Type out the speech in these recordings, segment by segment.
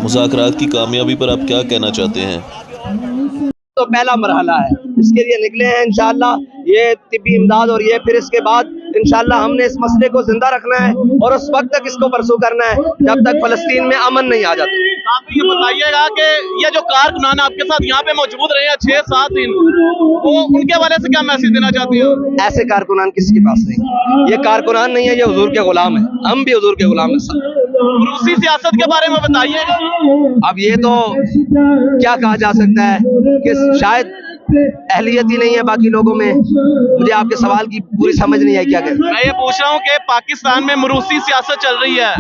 मुज़ाकरात की कामयाबी पर आप क्या कहना चाहते हैं? तो पहला मरहला है, इसके लिए निकले हैं इंशाअल्लाह। ये तिब्बी इमदाद और ये फिर इसके बाद इंशाअल्लाह हमने इस मसले को जिंदा रखना है और उस वक्त तक इसको परसू करना है जब तक फ़लस्तीन में अमन नहीं आ जाता। आप ये बताइएगा कि ये जो कारकुनान आपके साथ यहाँ पे मौजूद रहे हैं 6-7 दिन, वो उनके हवाले से क्या मैसेज देना चाहते हैं? ऐसे कारकुनान किसी के पास नहीं, ये कारकुनान नहीं है, ये हुजूर के गुलाम है, हम भी हुजूर के गुलाम हैं। रूसी सियासत के बारे में बताइएगा। अब ये तो क्या कहा जा सकता है कि शायद अहलियत ही नहीं है बाकी लोगों में। मुझे आपके सवाल की पूरी समझ नहीं आई क्या कह। मैं ये पूछ रहा हूँ कि पाकिस्तान में रूसी सियासत चल रही है,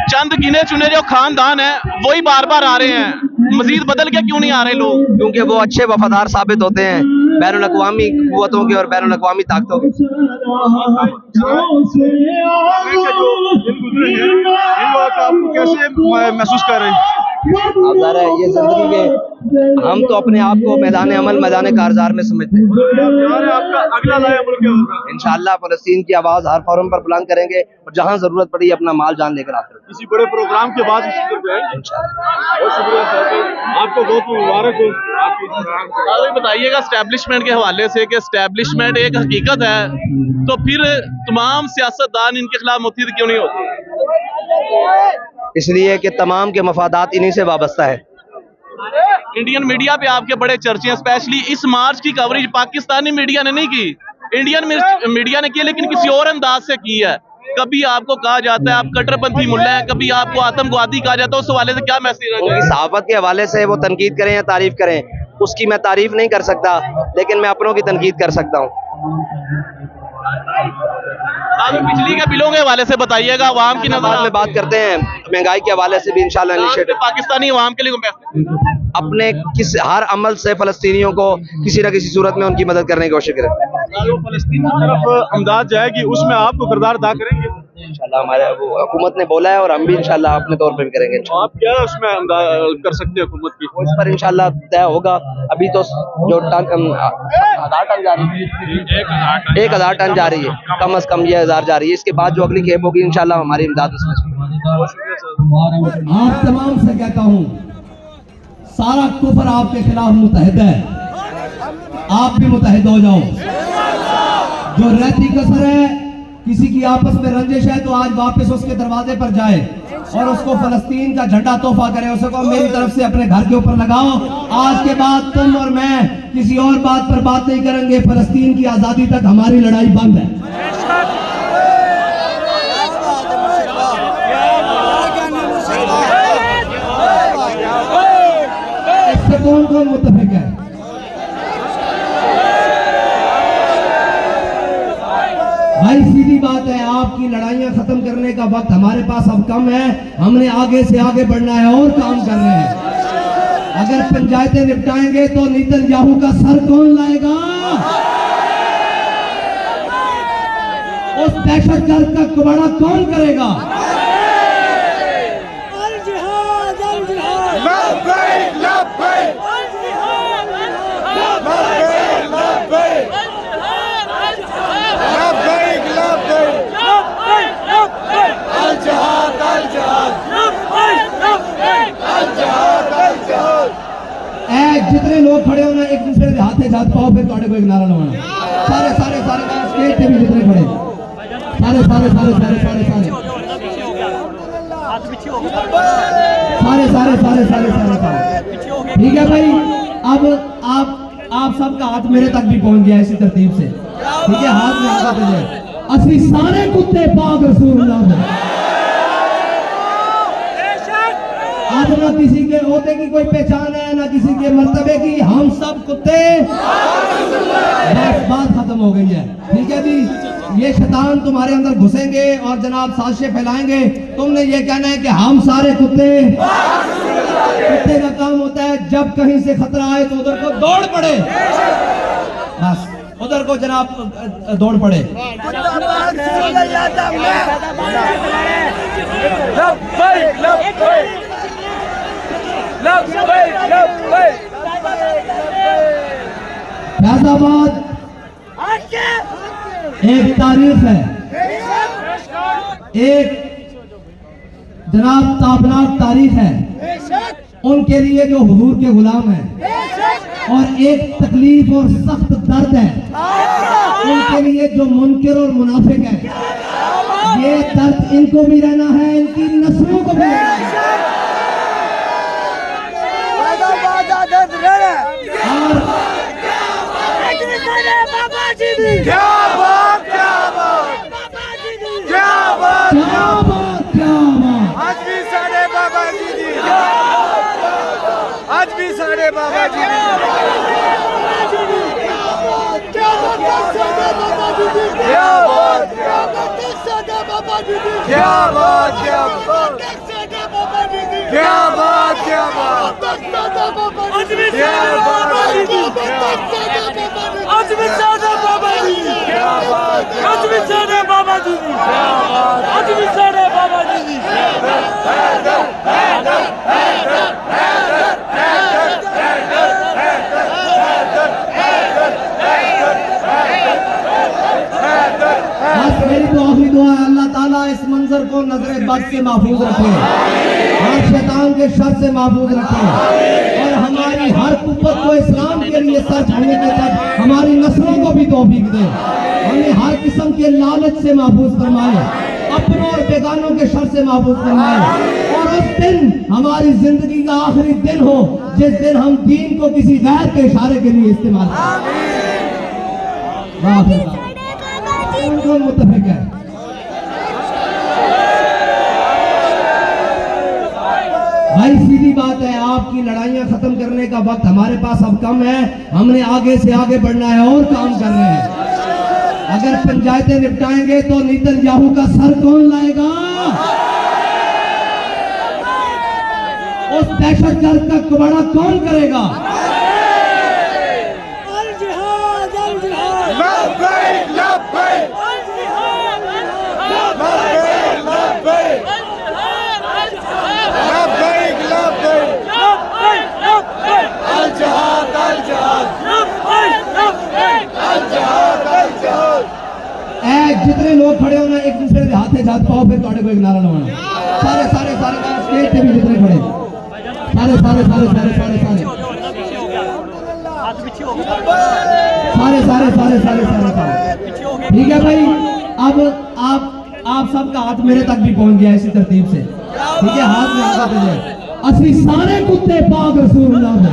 चंद गिने चुने जो खानदान है वही बार बार आ रहे हैं, मजीद बदल के क्यों नहीं आ रहे लोग? क्योंकि वो अच्छे वफादार साबित होते हैं बैनुल अक़वामी क़ुव्वतों के और बैनुल अक़वामी ताकतों के। आपको कैसे महसूस कर रहे हैं? अब ज़रा ये ज़िंदगी में हम तो अपने आप को मैदान अमल, मैदान कारज़ार में समझते हैं। इंशाअल्लाह फ़लस्तीन की आवाज़ हर फोरम पर बुलंद करेंगे और जहाँ ज़रूरत पड़ी अपना माल जान लेकर आते हैं। किसी बड़े प्रोग्राम के बाद बहुत शुक्रिया सर, आपको बहुत मुबारक हो। आपकी बताइएगा एस्टेब्लिशमेंट के हवाले से कि एस्टेब्लिशमेंट एक हकीकत है, तो फिर तमाम सियासतदान इनके खिलाफ मुत्तहिद क्यों नहीं होते? इसलिए कि तमाम के मफादात इन्हीं से वाबस्ता है। इंडियन मीडिया पे आपके बड़े चर्चे हैं, स्पेशली इस मार्च की कवरेज पाकिस्तानी मीडिया ने नहीं की, इंडियन मीडिया ने की, लेकिन किसी और अंदाज से की है। कभी आपको कहा जाता है आप कट्टरपंथी मुल्ला हैं, कभी आपको आतंकवादी कहा जाता है, उस हवाले से क्या मैसेज है? सहाफत के हवाले से वो तनकीद करें या तारीफ करें, उसकी मैं तारीफ नहीं कर सकता, लेकिन मैं अपनों की तनकीद कर सकता हूँ। बिजली के बिलों के हवाले से बताइएगा, अवाम की नज़र में बात करते हैं, महंगाई के हवाले से भी इंशाल्लाह इनिशिएटिव पाकिस्तानी अवाम के लिए अपने हर अमल से फ़लस्तीनियों को किसी न किसी सूरत में उनकी मदद करने की कोशिश करें। जो फ़लस्तीन की तरफ अमदाद जाएगी उसमें आपको किरदार अदा करेंगे इंशाल्लाह। हमारे हुकूमत ने बोला है और हम भी इंशाल्लाह अपने तौर पर भी करेंगे। आप क्या उसमें कर सकते हैं हुकूमत की? उस पर इंशाल्लाह तय होगा। अभी तो जो 1000 टन जा रही है, 1000 टन जा रही है, कम से कम ये 1000 जा रही है। इसके बाद जो अगली खेप होगी इंशाल्लाह हमारी इमदाद उसमें। आप तमाम से कहता हूँ, सारा कुफर आपके खिलाफ मुतहद है, आप भी मुतहद हो जाओ। जो रहती कसर है, किसी की आपस में रंजिश है, तो आज वापस उसके दरवाजे पर जाए और उसको फ़लस्तीन का झंडा तोहफा करे। उसको मेरी तरफ से अपने घर के ऊपर लगाओ। आज के बाद तुम और मैं किसी और बात पर बात नहीं करेंगे। फ़लस्तीन की आज़ादी तक हमारी लड़ाई बंद है। इससे कौन कौन मुत्तफिक है? भाई सीधी बात है, आपकी लड़ाइयां खत्म करने का वक्त हमारे पास अब कम है। हमने आगे से आगे बढ़ना है और काम करने हैं। अगर पंचायतें निपटाएंगे तो नेतन्याहू का सर कौन लाएगा? उस दहशतगर्द का कुबाड़ा कौन करेगा? जितने लोग खड़े हो ना, एक दूसरे के हाथे हाथ पाओ, फिर थोड़े को एक नारा लगाना। सारे सारे सारे स्टेज पे भी जितने खड़े, सारे सारे सारे सारे सारे सारे सारे सारे सारे सारे सारे सारे ठीक है भाई। अब आप सबका हाथ मेरे तक भी पहुंच गया इसी तरतीब से, ठीक है? हाथ में आगा तुझे असली सारे कुत्ते पाक रसूलुल्लाह। आज ना किसी के ओहदे की कोई पहचान है, ना किसी के मर्तबे की, हम सब कुत्ते। बस बात खत्म हो गई है, ठीक है जी? ये शैतान तुम्हारे अंदर घुसेंगे और जनाब साजिशें फैलाएंगे। तुमने ये कहना है कि हम सारे कुत्ते। कुत्ते का काम होता है जब कहीं से खतरा आए तो उधर को दौड़ पड़े, बस उधर को जनाब दौड़ पड़े। फैजाबाद एक तारीख है, एक जनाब ताबनाक तारीख है उनके लिए जो हुजूर के गुलाम हैं, और एक तकलीफ और सख्त दर्द है उनके लिए जो मुनकिर और मुनाफिक है। ये दर्द इनको भी रहना है, इनकी नस्लों को भी रहना है। और क्या बात, क्या बात, क्या बात, क्या बात, क्या बात। आज भी साढ़े बाबा जी दी, आज भी साढ़े बाबा जी दी, क्या बात, क्या बात, क्या बात, क्या बात, क्या बात, क्या बात, क्या बात, आज भी साढ़े बाबा जी दी, आज भी साढ़े बाबा जी दी, आज भी साढ़े बाबा जी दी, आज भी साढ़े बाबा जी दी। बस मेरी तो आखिरी दुआ है, अल्लाह ताला इस मंजर को नजर बद से महफूज रखे, हर शैतान के शर से महफूज रखे, और हमारी हर कुव्वत को इस्लाम के लिए सर झुकने के साथ हमारी नस्लों को भी तौफीक दे, हमें हर किस्म के लालच से महफूज फरमाए, अपनों और बेगानों के शर से महफूज फरमाए, और उस दिन हमारी जिंदगी का आखिरी दिन हो जिस दिन हम दीन को किसी गैर के इशारे के लिए इस्तेमाल करें। कौन मुत्तफिक है? भाई सीधी बात है, आपकी लड़ाइयां खत्म करने का वक्त हमारे पास अब कम है, हमने आगे से आगे बढ़ना है और काम करने हैं। अगर पंचायतें निपटाएंगे तो नेतन्याहू का सर कौन लाएगा? उस दहशतगर्द का कबाड़ा कौन करेगा? जितने लोग खड़े होना एक दूसरे के हाथ जात पाओ, फिर थोड़े को एक नारा लगाना। सारे सारे सारे स्टेज पे भी जितने खड़े सारे सारे सारे सारे सारे सारे सारे सारे सारे सारे सारे सारे ठीक है भाई। अब आप सबका हाथ मेरे तक भी पहुंच गया इसी तरतीब से, ठीक है? हाथ में आगा जाए, असली सारे कुत्ते पाक रसूलुल्लाह है।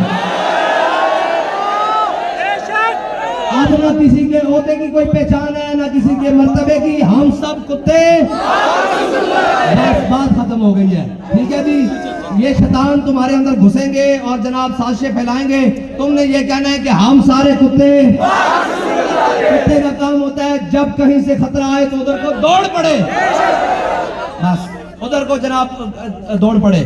आज ना किसी के ओहदे की कोई पहचान है, ना किसी के मर्तबे की, हम सब कुत्ते। बस बात खत्म हो गई है, ठीक है जी? ये शैतान तुम्हारे अंदर घुसेंगे और जनाब साजिशें फैलाएंगे, तुमने ये कहना है कि हम सारे कुत्ते। कुत्ते का काम होता है जब कहीं से खतरा आए तो उधर को दौड़ पड़े, बस उधर को जनाब दौड़ पड़े।